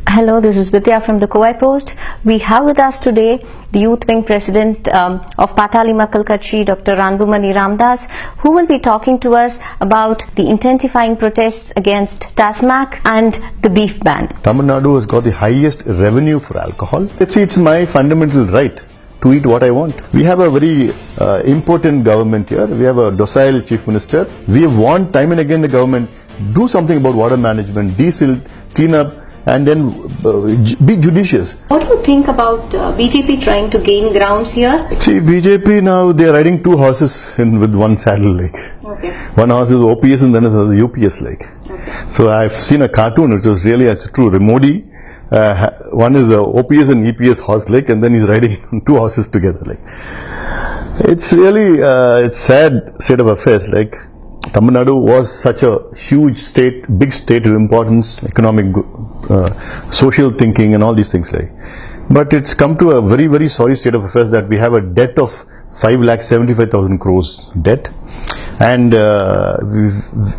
Hello, this is Vidya from the Kowai Post. We have with us today the Youth Wing President of Patali Makkal Katchi, Dr. Ranbumani Ramdas, who will be talking to us about the intensifying protests against TASMAC and the beef ban. Tamil Nadu has got the highest revenue for alcohol. It's my fundamental right to eat what I want. We have a very important government here. We have a docile chief minister. We have warned time and again the government, do something about water management, desilt, clean up, and then be judicious. What do you think about BJP trying to gain grounds here? See, BJP now, they are riding two horses with one saddle like. Okay. One horse is OPS and then is UPS like. Okay. So I've seen a cartoon which was really true. Modi, one is OPS and EPS horse like, and then he's riding two horses together like. It's really it's sad state of affairs like. Tamil Nadu was such a huge state, big state of importance, economic, social thinking and all these things like. But it's come to a very, very sorry state of affairs that we have a debt of 5,75,000 crores debt. And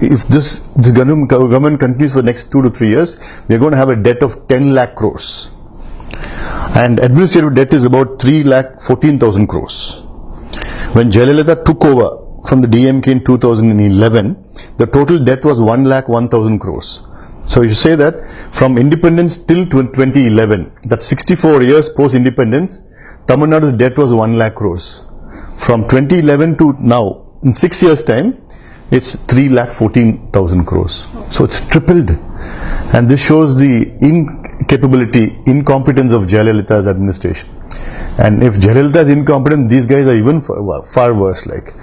if the government continues for the next 2 to 3 years, we are going to have a debt of 10 lakh crores. And administrative debt is about 3,14,000 crores. When Jayalalitha took over from the DMK in 2011, the total debt was 1,01,000 crores. So you say that from independence till 2011, that's 64 years post-independence, Tamil Nadu's debt was 1 lakh crores. From 2011 to now, in 6 years' time, it's 3,14,000 crores. So it's tripled. And this shows the incapability, incompetence of Jayalalitha's administration. And if Jayalalitha is incompetent, these guys are even far worse like.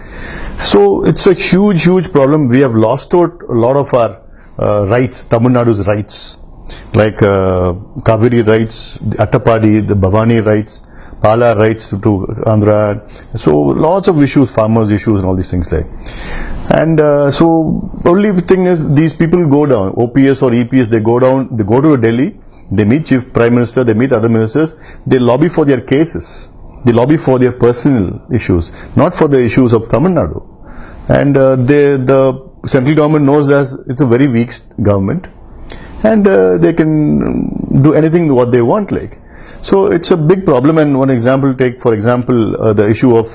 So it's a huge, huge problem. We have lost out a lot of our rights, Tamil Nadu's rights, like Kaveri rights, Attapadi, the Bhavani rights, Pala rights to Andhra. So lots of issues, farmers' issues and all these things like. And so only thing is these people go down, OPS or EPS, they go down, they go to Delhi, they meet Chief Prime Minister, they meet other ministers, they lobby for their cases. They lobby for their personal issues, not for the issues of Tamil Nadu. And the central government knows that it's a very weak government, and they can do anything what they want like. So it's a big problem. And one example, take for example the issue of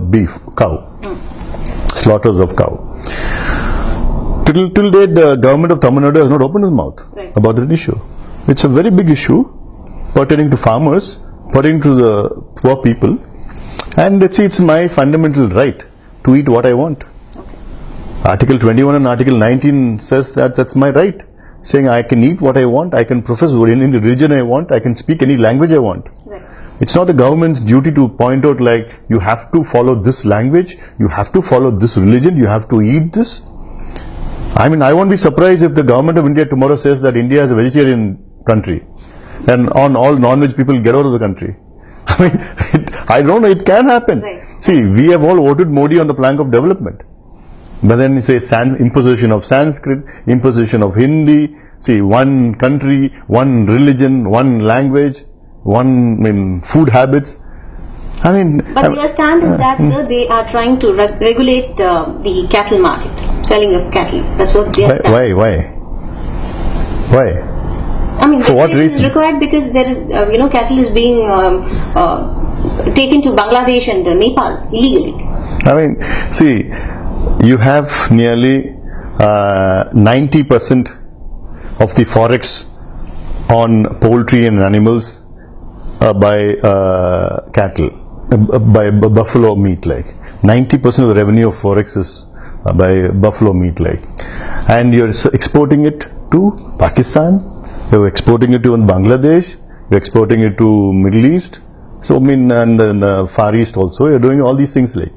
beef, cow, slaughters of cow. Till date, the government of Tamil Nadu has not opened its mouth about that issue. It's a very big issue pertaining to farmers, pertaining to the poor people, and let's see, it's my fundamental right to eat what I want. Okay. Article 21 and Article 19 says that that's my right, saying I can eat what I want, I can profess any religion I want, I can speak any language I want. Right. It's not the government's duty to point out like you have to follow this language, you have to follow this religion, you have to eat this. I mean, I won't be surprised if the government of India tomorrow says that India is a vegetarian country, and on all non-veg people get out of the country. I mean, I don't know, it can happen. Right. See, we have all voted Modi on the plank of development. But then you say imposition of Sanskrit, imposition of Hindi, see, one country, one religion, one language, one food habits. I mean, but your stand is that, sir, they are trying to regulate the cattle market, selling of cattle. That's what they are standing. Why? I mean, for what reason? Is required because there is, cattle is being taken to Bangladesh and Nepal illegally. I mean, see, you have nearly 90% of the forex on poultry and animals by cattle, by buffalo meat like. 90% of the revenue of forex is by buffalo meat like. And you're exporting it to Pakistan, you're exporting it to Bangladesh, you're exporting it to Middle East, so I mean, and then Far East also, you're doing all these things like.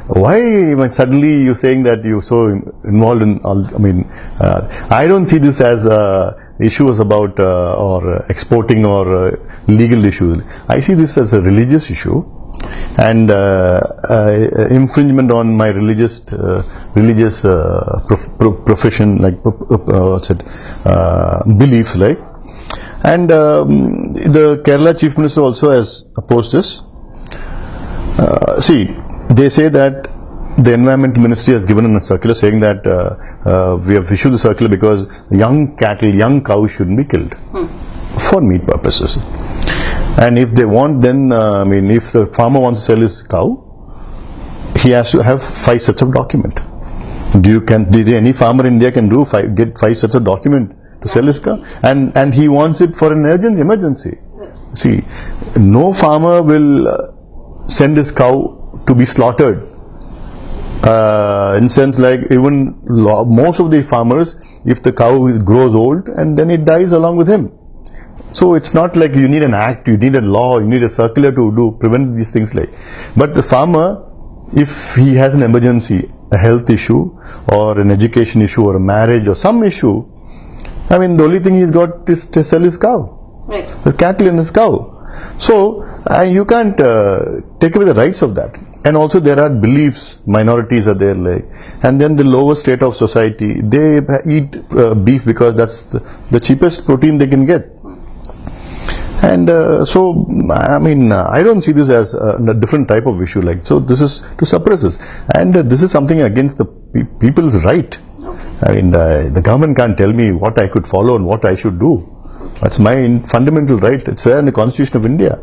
Why when suddenly you're saying that you're so involved in all, I mean, I don't see this as issues about or exporting or legal issues. I see this as a religious issue and infringement on my religious profession, like beliefs, like. And the Kerala Chief Minister also has opposed this. See, they say that the Environment Ministry has given a circular saying that we have issued the circular because young cattle, young cows shouldn't be killed for meat purposes. And if they want, then if the farmer wants to sell his cow, he has to have 5 sets of document. Did any farmer in India can get 5 sets of document to sell his cow? And he wants it for an emergency. See, no farmer will send his cow to be slaughtered. In sense, like even most of the farmers, if the cow grows old and then it dies along with him. So it's not like you need an act, you need a law, you need a circular to prevent these things like. But the farmer, if he has an emergency, a health issue or an education issue or a marriage or some issue, the only thing he's got is to sell his cow. Right. The cattle in his cow. So you can't take away the rights of that. And also there are beliefs, minorities are there, and then the lower state of society, they eat beef because that's the cheapest protein they can get. And I don't see this as a different type of issue. So this is to suppress this, and this is something against the people's right. The government can't tell me what I could follow and what I should do. That's my fundamental right. It's there in the Constitution of India.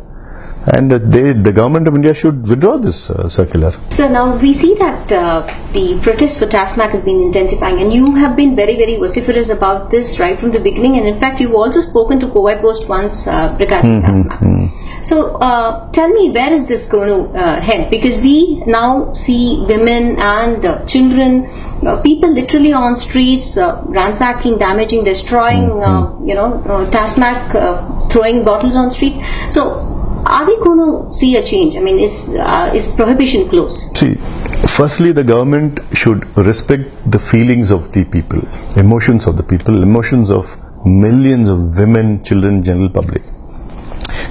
And the government of India should withdraw this circular. So now we see that the protest for TASMAC has been intensifying, and you have been very, very vociferous about this right from the beginning. And in fact, you've also spoken to Kowai Post once regarding TASMAC. So tell me, where is this going to head? Because we now see women and children, people literally on streets, ransacking, damaging, destroying, TASMAC, throwing bottles on street. So are we going to see a change? Is prohibition close? See, firstly, the government should respect the feelings of the people, emotions of the people, emotions of millions of women, children, general public.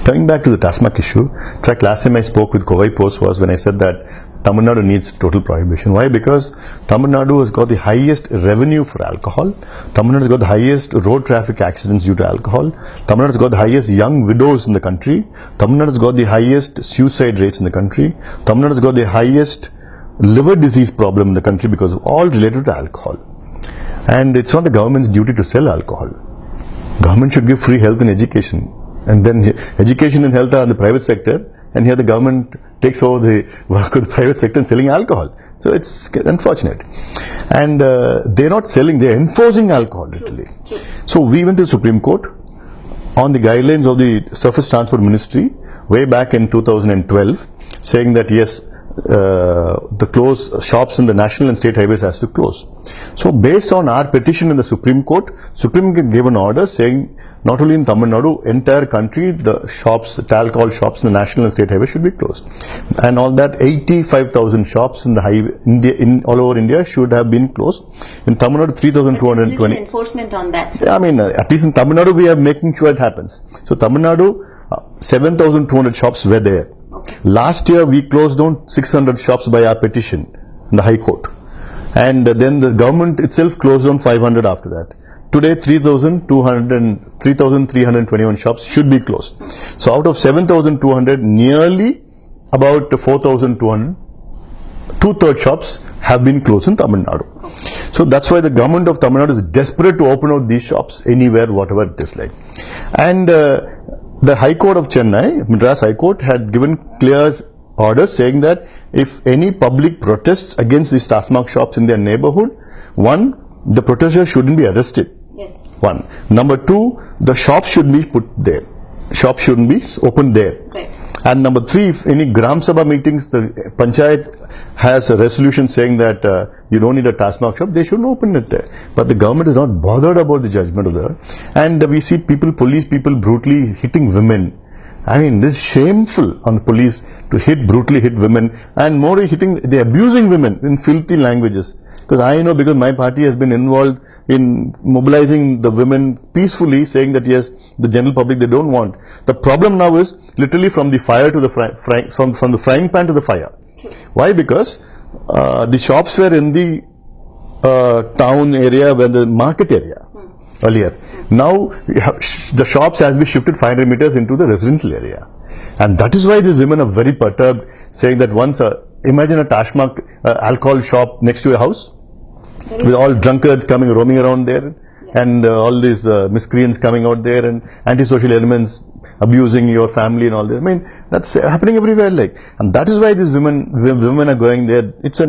Coming back to the TASMAC issue, in fact, last time I spoke with Kowai Post was when I said that Tamil Nadu needs total prohibition. Why? Because Tamil Nadu has got the highest revenue for alcohol. Tamil Nadu has got the highest road traffic accidents due to alcohol. Tamil Nadu has got the highest young widows in the country. Tamil Nadu has got the highest suicide rates in the country. Tamil Nadu has got the highest liver disease problem in the country because of all related to alcohol. And it's not the government's duty to sell alcohol. Government should give free health and education. And then education and health are in the private sector, and here the government takes over the work of the private sector and selling alcohol. So it's unfortunate. And they're not selling, they're enforcing alcohol literally. So we went to the Supreme Court on the guidelines of the Surface Transport Ministry way back in 2012, saying that yes, the closed shops in the national and state highways has to close. So based on our petition in the Supreme Court gave an order saying not only in Tamil Nadu, entire country, the shops, the alcohol shops in the national and state highways should be closed. And all that 85,000 shops in the highway, all over India should have been closed. In Tamil Nadu, 3,220. Enforcement on that. So. At least in Tamil Nadu, we are making sure it happens. So Tamil Nadu, 7,200 shops were there. Okay. Last year, we closed down 600 shops by our petition in the High Court. And then the government itself closed down 500 after that. Today, 3,321 shops should be closed. So out of 7,200, nearly about 4,200, 2/3 shops have been closed in Tamil Nadu. So that's why the government of Tamil Nadu is desperate to open out these shops anywhere, whatever it is like. And the High Court of Chennai, Madras High Court, had given clear orders saying that if any public protests against these TASMAC shops in their neighborhood, one, the protesters shouldn't be arrested. Yes. One. Number two, the shops should be put there. Shops shouldn't be opened there. Right. And number three, if any Gram Sabha meetings, the Panchayat has a resolution saying that you don't need a TASMAC shop, they shouldn't open it there. But the government is not bothered about the judgment of the... And we see police people brutally hitting women. This is shameful on the police to brutally hit women, and more they're abusing women in filthy languages. Because I know, because my party has been involved in mobilizing the women peacefully, saying that yes, the general public, they don't want. The problem now is literally from the fire to the from the frying pan to the fire. Why? Because the shops were in the town area, where the market area earlier. Now the shops has been shifted 500 meters into the residential area. And that is why these women are very perturbed, saying that once imagine a Tashmak alcohol shop next to your house with all drunkards coming roaming around there, and all these miscreants coming out there, and antisocial elements abusing your family and all this. I mean, that's happening everywhere, like, and that is why these women are going there. It's a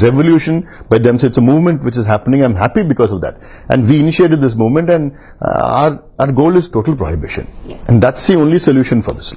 revolution by them. So it's a movement which is happening. I'm happy because of that. And we initiated this movement, and our goal is total prohibition. And that's the only solution for this.